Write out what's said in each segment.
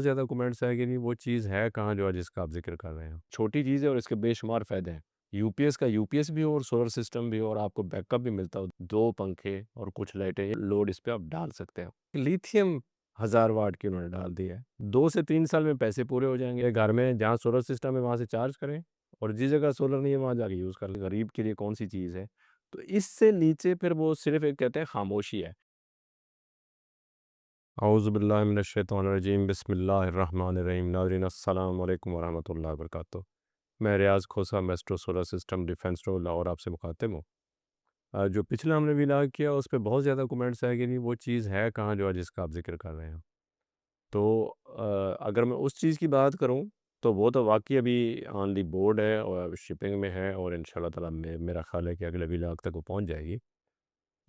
ज़्यादा कमेंट्स आए कि नहीं वो चीज़ है कहाँ जो है जिसका आप ज़िक्र कर रहे हैं। छोटी चीज़ है और इसके बेशुमार फ़ायदे हैं। यूपीएस का यूपीएस भी हो और सोलर सिस्टम भी हो और आपको बैकअप भी मिलता हो। 2 पंखे और कुछ लाइटें लोड इस पे आप डाल सकते हो। लिथियम 1000 वाट की उन्होंने डाल दी है। 2 से 3 साल में पैसे पूरे हो जाएँगे। घर में जहाँ सोलर सिस्टम है वहाँ से चार्ज करें और जिस जगह सोलर नहीं है वहाँ जाके यूज़ कर लें। गरीब के लिए कौन-सी चीज़ है। तो इससे नीचे फिर वो सिर्फ़ एक कहते हैं खामोशी है। औज़ुबिल्लाहिमिनश्शैतानिर्रजीम बिस्मिल्लाहिर्रहमानिर्रहीम नाज़रीन अस्सलाम वालेकुम वरहमतुल्लाहि वबरकातुहू। मैं Riyaz Khosa maestro solar system defence road Lahore आपसे मुखातिब हूँ। जो पिछला हमने व्लॉग किया उस पे बहुत ज़्यादा कमेंट्स आए कि नहीं वो चीज़ है कहाँ जो है जिसका आप ज़िक्र कर रहे हैं। तो अगर मैं उस चीज़ की बात करूँ तो वो तो वाक़ई अभी ऑन द बोर्ड है और शिपिंग में है और इंशाअल्लाह ताला मेरा ख़्याल है कि अगले व्लॉग तक वो पहुँच जाएगी।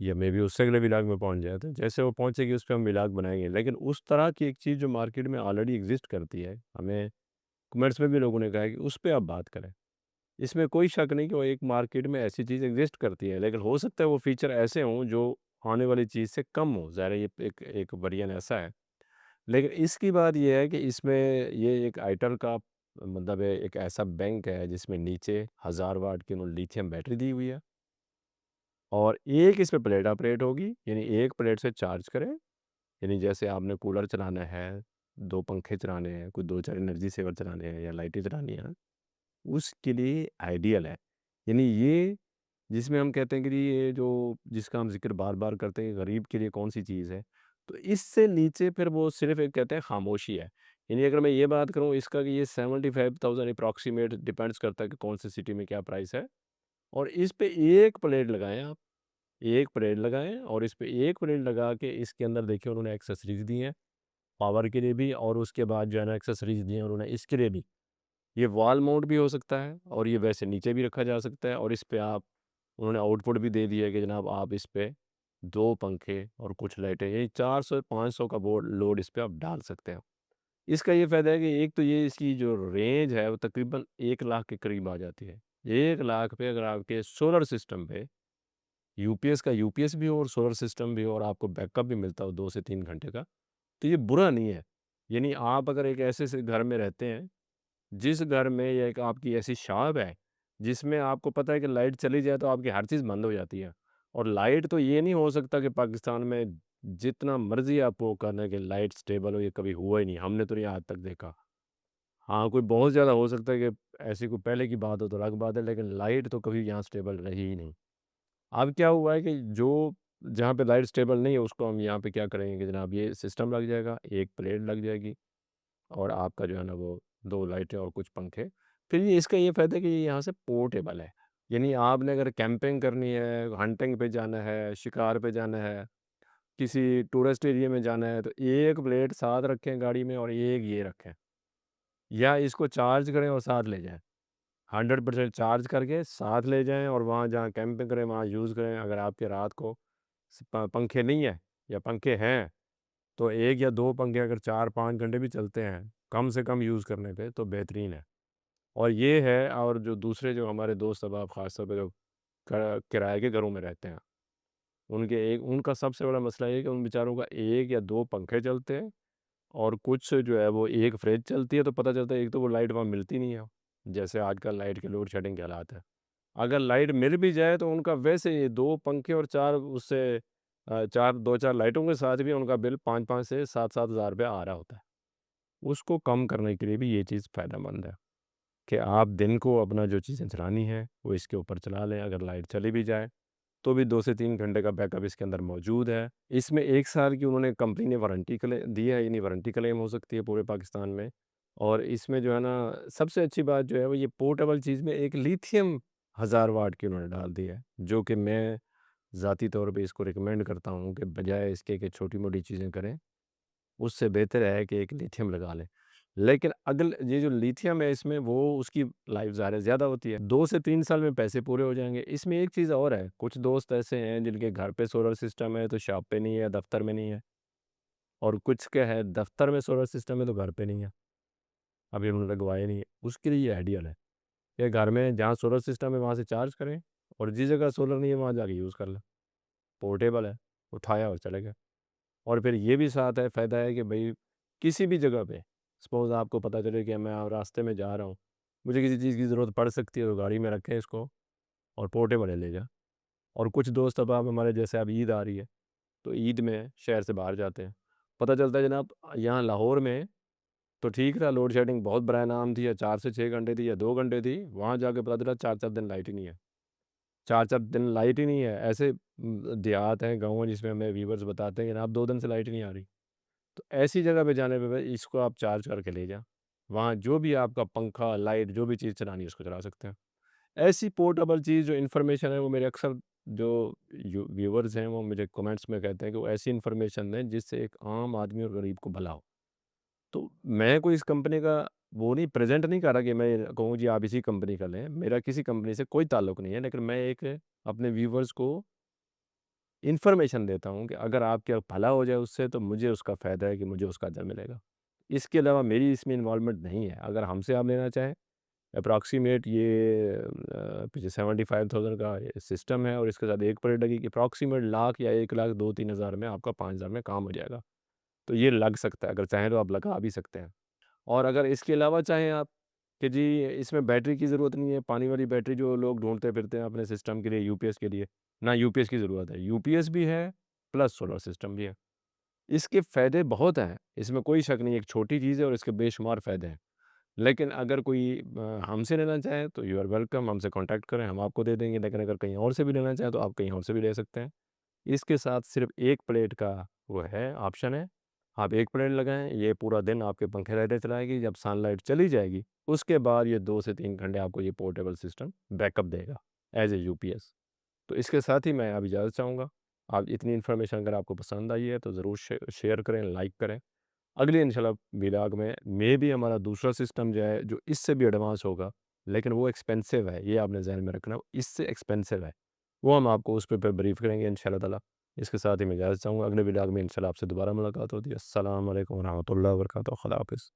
या मे बी उससे अगले व्लॉग में पहुँच जाए, तो जैसे वो पहुँचेगी उस पे हम व्लॉग बनाएँगे। लेकिन उस तरह की एक चीज़ जो मार्केट में ऑलरेडी एग्ज़िस्ट करती है, हमें कमेंट्स में भी लोगों ने कहा है कि उस पे आप बात करें। इसमें कोई शक नहीं कि वो एक मार्केट में ऐसी चीज़ एग्ज़िस्ट करती है, लेकिन हो सकता है वो फ़ीचर ऐसे हों जो आने वाली चीज़ से कम हो। ज़ाहिर है ये एक एक वेरिएंट ऐसा है। लेकिन इसकी बात ये है कि इसमें ये एक आईटेल का मतलब है एक ऐसा बैंक है जिसमें नीचे 1000 वाट की उन्होंने लिथियम बैटरी दी हुई है। और एक इस पे प्लेट ऑपरेट होगी, यानी एक प्लेट से चार्ज करें, यानी जैसे आपने कूलर चलाना है, 2 पंखे चलाने हैं, कोई 2-4 एनर्जी सेवर चलाने हैं या लाइटें चलानी है, उसके लिए आइडियल है। यानी ये जिसमें हम कहते हैं कि जी ये जो जिसका हम ज़िक्र बार-बार करते हैं, गरीब के लिए कौन-सी चीज़ है, तो इससे नीचे फिर वो सिर्फ़ एक कहते हैं खामोशी है। यानी अगर मैं ये बात करूँ इसका कि ये 75,000 एप्रॉक्सिमेट डिपेंड्स करता है कि कौन सी सिटी में क्या प्राइस है और इस पे एक प्लेट लगाएँ आप। एक प्लेट लगाएँ और इस पे एक प्लेट लगा के इसके अंदर देखिए उन्होंने एक्सेसरीज़ दी हैं, पावर के लिए भी और उसके बाद जो है ना एक्सेसरीज़ दी हैं उन्होंने इसके लिए भी। ये वॉल माउंट भी हो सकता है और ये वैसे नीचे भी रखा जा सकता है और इस पे आप उन्होंने आउटपुट भी दे दिया है कि जनाब आप इस पे 2 पंखे और कुछ लाइटें यही 400-500 का बोर्ड लोड इस पे आप डाल सकते हो। इसका ये फ़ायदा है कि एक तो ये इसकी जो रेंज है वो तकरीबन 1 लाख के करीब आ जाती है। 1 लाख पे अगर आपके सोलर सिस्टम पे यूपीएस का यूपीएस भी हो और सोलर सिस्टम भी हो और आपको बैकअप भी मिलता हो 2 से 3 घंटे का, तो ये बुरा नहीं है। यानी आप अगर एक ऐसे से घर में रहते हैं, जिस घर में या एक आपकी ऐसी शॉप है, जिसमें आपको पता है कि लाइट चली जाए तो आपकी हर चीज़ बंद हो जाती है। और लाइट तो ये नहीं हो सकता कि पाकिस्तान में जितना मर्ज़ी आप वो कर लें कि लाइट स्टेबल हो, ये कभी हुआ ही नहीं, हमने तो नहीं आज तक देखा। हाँ, कोई बहुत ज़्यादा हो सकता है कि ऐसी कोई पहले की बात हो तो अलग बात है, लेकिन लाइट तो कभी यहाँ स्टेबल रही ही नहीं। अब क्या हुआ है कि जो जहाँ पे लाइट स्टेबल नहीं है उसको हम यहाँ पे क्या करेंगे कि जनाब ये सिस्टम लग जाएगा, एक प्लेट लग जाएगी और आपका जो है ना वो 2 लाइटें और कुछ पंखे। फिर ये इसका ये फ़ायदा है कि ये यहाँ से पोर्टेबल है। यानी आपने अगर कैंपिंग करनी है, हंटिंग पे जाना है, शिकार पे जाना है, किसी टूरिस्ट एरिया में जाना है तो एक प्लेट साथ रखें गाड़ी में और एक ये रखें। या इसको चार्ज करें और साथ ले जाएँ। 100% चार्ज करके साथ ले जाएँ और वहाँ जहाँ कैंपिंग करें वहाँ यूज़ करें। अगर आपके रात को पंखे नहीं है या पंखे हैं तो 1 या 2 पंखे अगर 4-5 घंटे भी चलते हैं कम से कम यूज़ करने पे तो बेहतरीन है। और ये है और जो दूसरे जो हमारे दोस्त अहबाब ख़ास तौर पे जो किराए के घरों में रहते हैं, उनका सबसे बड़ा मसला ये है कि उन बेचारों का 1 या 2 पंखे चलते हैं और कुछ जो है वो एक फ्रिज चलती है तो पता चलता है एक तो वो लाइट वहाँ मिलती नहीं है। जैसे आजकल लाइट के लोड शेडिंग के हालात है। अगर लाइट मिल भी जाए तो उनका वैसे ही 2 पंखे और 4 उससे 4 2-4 लाइटों के साथ भी उनका बिल 5-5 से 7-7 हज़ार रुपये आ रहा होता है। उसको कम करने के लिए भी ये चीज़ फ़ायदेमंद है कि आप दिन को अपना जो चीज़ें चलानी है वो इसके ऊपर चला लें। अगर लाइट चली भी जाए तो भी 2 से 3 घंटे का बैकअप इसके अंदर मौजूद है। इसमें 1 साल की उन्होंने कंपनी ने वारंटी दी है, यानी वारंटी क्लेम हो सकती है पूरे पाकिस्तान में। और इसमें जो है ना सबसे अच्छी बात जो है वो ये पोर्टेबल चीज़ में एक लिथियम 1000 वाट की उन्होंने डाल दी है, जो कि मैं ज़ाती तौर पे इसको रिकमेंड करता हूँ कि बजाय इसके कि छोटी-मोटी चीज़ें करें, उससे बेहतर है कि एक लिथियम लगा लें। लेकिन अगल ये जो लिथियम है इसमें वो उसकी लाइफ ज़ाहिर है ज़्यादा होती है। 2 से 3 साल में पैसे पूरे हो जाएँगे। इसमें एक चीज़ और है, कुछ दोस्त ऐसे हैं जिनके घर पे सोलर सिस्टम है तो शॉप पे नहीं है, दफ़्तर में नहीं है और कुछ क्या है दफ़्तर में सोलर सिस्टम है तो घर पे नहीं है। अभी उन्होंने लगवाया नहीं है। उसके लिए ये आइडियल है कि घर में जहाँ सोलर सिस्टम है वहाँ से चार्ज करें और जिस जगह सोलर नहीं है वहाँ जाके यूज़ कर लें। पोर्टेबल है, उठाया और चले गए। और फिर ये भी साथ है फ़ायदा है कि भई किसी भी जगह पे सपोज़ आपको पता चले कि मैं रास्ते में जा रहा हूँ, मुझे किसी चीज़ की ज़रूरत पड़ सकती है तो गाड़ी में रखें इसको और पोर्टेबल है ले जाएँ। और कुछ दोस्त अब आप हमारे जैसे अब ईद आ रही है, तो ईद में शहर से बाहर जाते हैं। पता चलता है जनाब यहाँ लाहौर में तो ठीक था, लोड शेडिंग बहुत बड़ा नाम थी, या 4 से 6 घंटे थी या 2 घंटे थी, वहाँ जाके पता चला 4-4 दिन लाइट ही नहीं है। 4-4 दिन लाइट ही नहीं है, ऐसे देहात हैं, गाँव हैं जिसमें हमें व्यूअर्स बताते हैं कि जनाब 2 दिन से लाइट ही नहीं आ रही। तो ऐसी जगह पे जाने पे भाई इसको आप चार्ज करके ले जाएँ। वहाँ जो भी आपका पंखा, लाइट जो भी चीज़ चलानी है उसको चला सकते हैं। ऐसी पोर्टेबल चीज़ जो इन्फॉर्मेशन है वो मेरे अक्सर जो व्यूअर्स हैं वो मुझे कमेंट्स में कहते हैं कि वो ऐसी इन्फॉर्मेशन दें जिससे एक आम आदमी और गरीब को भला हो। तो मैं कोई इस कंपनी का वो नहीं प्रेज़ेंट नहीं कर रहा कि मैं कहूँ जी आप इसी कंपनी का लें। मेरा किसी कंपनी से कोई ताल्लुक नहीं है, लेकिन मैं एक अपने व्यूअर्स को इन्फॉर्मेशन देता हूँ कि अगर आपका भला हो जाए उससे तो मुझे उसका फ़ायदा है कि मुझे उसका अजर मिलेगा। इसके अलावा मेरी इसमें इन्वॉल्वमेंट नहीं है। अगर हमसे आप लेना चाहें अप्रॉक्सिमेट ये पीछे 75,000 का ये सिस्टम है और इसके साथ एक प्लेट लगेगी, अप्रॉक्सिमेट लाख या 1 लाख 2-3 हज़ार में आपका 5,000 में काम हो जाएगा। तो ये लग सकता है, अगर चाहें तो आप लगा भी सकते हैं। और अगर इसके अलावा चाहें आप कि जी इसमें बैटरी की ज़रूरत नहीं है, पानी वाली बैटरी जो लोग ढूँढते फिरते हैं अपने सिस्टम के लिए यूपीएस के लिए, ना यूपीएस की ज़रूरत है। यूपीएस भी है प्लस सोलर सिस्टम भी है। इसके फ़ायदे बहुत हैं, इसमें कोई शक नहीं है, एक छोटी चीज़ है और इसके बेशुमार फ़ायदे हैं। लेकिन अगर कोई हमसे लेना चाहे तो यू आर वेलकम, हमसे कॉन्टैक्ट करें, हम आपको दे देंगे। लेकिन अगर कहीं और से भी लेना चाहें तो आप कहीं और से भी ले सकते हैं। इसके साथ सिर्फ़ 1 प्लेट का वो है, ऑप्शन है। आप 1 प्लेट लगाएँ, ये पूरा दिन आपके पंखे रहते चलाएगी, जब सनलाइट चली जाएगी, उसके बाद ये 2 से 3 घंटे आपको ये पोर्टेबल सिस्टम बैकअप देगा, एज़ ए यूपीएस। तो इसके साथ ही मैं अब इजाज़त चाहूँगा। आप इतनी इन्फॉर्मेशन अगर आपको पसंद आई है तो ज़रूर शेयर करें, लाइक करें। अगली इंशाल्लाह विलाग में भी हमारा दूसरा सिस्टम जो है, जो इससे भी एडवांस होगा, लेकिन वो एक्सपेंसिव है, ये आपने ज़हन में रखना, इससे एक्सपेंसिव है। वो हम आपको उस पे ब्रीफ़ करेंगे इंशाल्लाह ताला। इसके साथ ही मैं इजाज़त चाहूँगा, अगले विलाग में इंशाल्लाह आपसे दोबारा मुलाकात होती है। अस्सलाम वालेकुम व रहमतुल्लाहि व बरकातहू। खुदा हाफ़िज़।